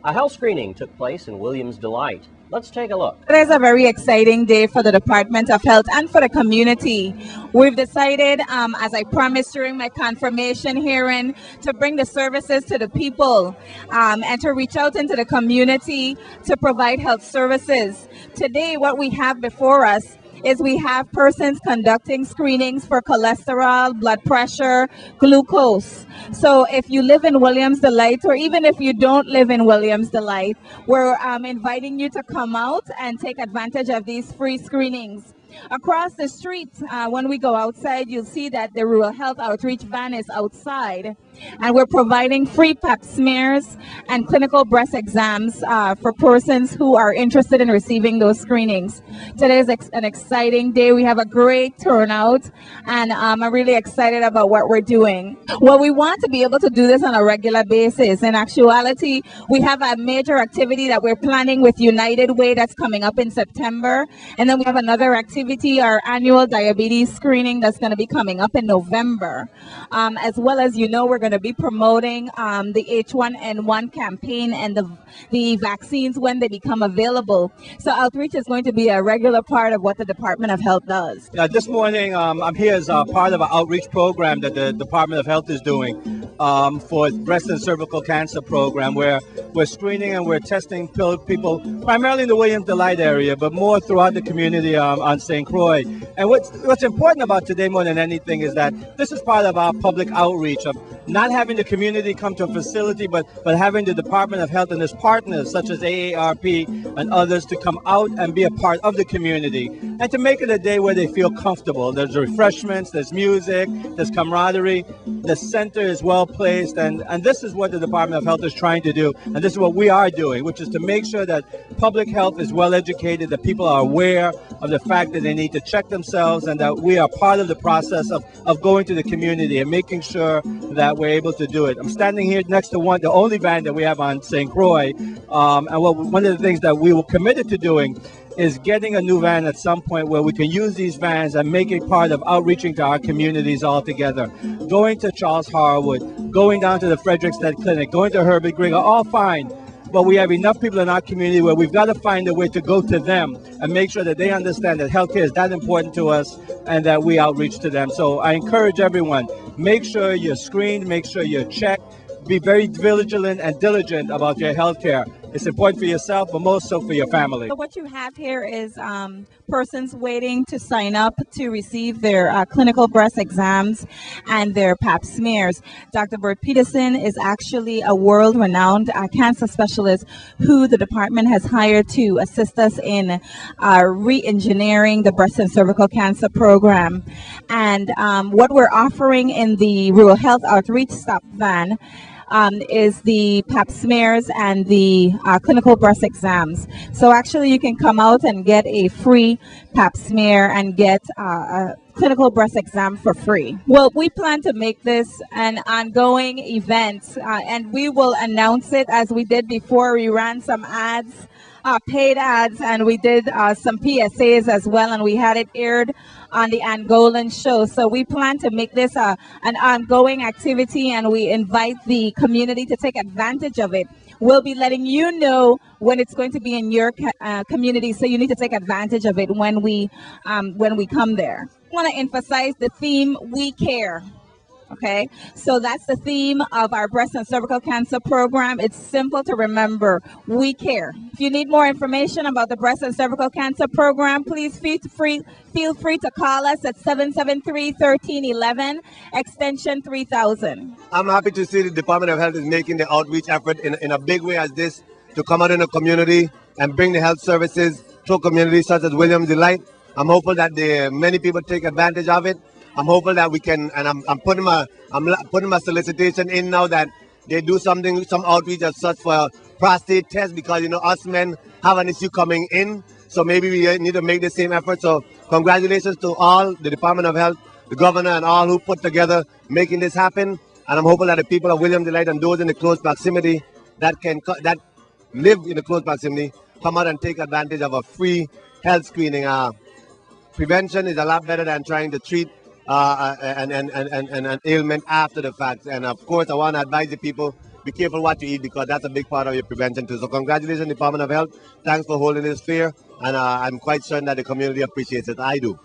A health screening took place in Williams Delight. Let's take a look. It is a very exciting day for the Department of Health and for the community. We've decided, as I promised during my confirmation hearing, to bring the services to the people and to reach out into the community to provide health services. Today, what we have before us is we have persons conducting screenings for cholesterol, blood pressure, glucose. So if you live in Williams Delight, or even if you don't live in Williams Delight, we're inviting you to come out and take advantage of these free screenings. Across the street, when we go outside, you'll see that the Rural Health Outreach van is outside, and we're providing free pap smears and clinical breast exams for persons who are interested in receiving those screenings. Today is an exciting day. We have a great turnout, and I'm really excited about what we're doing. Well, we want to be able to do this on a regular basis. In actuality, we have a major activity that we're planning with United Way that's coming up in September, and then we have another activity, our annual diabetes screening, that's going to be coming up in November. As well as, we're going to be promoting the H1N1 campaign and the vaccines when they become available. So outreach is going to be a regular part of what the Department of Health does. This morning, I'm here as part of an outreach program that the Department of Health is doing for breast and cervical cancer program, where we're screening and we're testing people primarily in the Williams Delight area, but more throughout the community on St. Croix. And what's important about today more than anything is that this is part of our public outreach of not having the community come to a facility, but having the Department of Health and its partners such as AARP and others to come out and be a part of the community and to make it a day where they feel comfortable. There's refreshments, there's music, there's camaraderie, the center is well placed, and this is what the Department of Health is trying to do, and this is what we are doing, which is to make sure that public health is well educated, that people are aware of the fact that they need to check themselves, and that we are part of the process of going to the community and making sure that we're able to do it. I'm standing here next to the only van that we have on St. Croix, and one of the things that we were committed to doing is getting a new van at some point where we can use these vans and make it part of outreaching to our communities altogether. Going to Charles Harwood, going down to the Frederickstead Clinic, going to Herbert Green are all fine. But we have enough people in our community where we've got to find a way to go to them and make sure that they understand that healthcare is that important to us and that we outreach to them. So I encourage everyone, make sure you're screened, make sure you're checked, be very vigilant and diligent about your healthcare. It's important for yourself, but most so for your family. So what you have here is persons waiting to sign up to receive their clinical breast exams and their pap smears. Dr. Bert Peterson is actually a world-renowned cancer specialist who the department has hired to assist us in re-engineering the breast and cervical cancer program. And what we're offering in the Rural Health Outreach Stop Van is the pap smears and the clinical breast exams. So actually you can come out and get a free pap smear and get a clinical breast exam for free. Well, we plan to make this an ongoing event, and we will announce it as we did before. We ran some ads, paid ads, and we did some PSAs as well, and we had it aired on the Angolan show. So we plan to make this an ongoing activity, and we invite the community to take advantage of it. We'll be letting you know when it's going to be in your community, so you need to take advantage of it when we come there. I want to emphasize the theme, We Care. Okay, so that's the theme of our breast and cervical cancer program. It's simple to remember. We care. If you need more information about the breast and cervical cancer program, please feel free to call us at 773-1311, extension 3000. I'm happy to see the Department of Health is making the outreach effort in a big way as this to come out in the community and bring the health services to communities such as Williams Delight. I'm hopeful that many people take advantage of it. I'm hopeful that we can, and I'm putting my solicitation in now that they do some outreach as such for prostate tests, because us men have an issue coming in, so maybe we need to make the same effort. So congratulations to all the Department of Health, the governor, and all who put together making this happen. And I'm hoping that the people of Williams Delight and those in the close proximity that live in the close proximity come out and take advantage of a free health screening. Prevention is a lot better than trying to treat an ailment after the fact. And of course, I want to advise the people be careful what you eat because that's a big part of your prevention too. So congratulations, Department of Health. Thanks for holding this fair, and I'm quite certain that the community appreciates it. I do.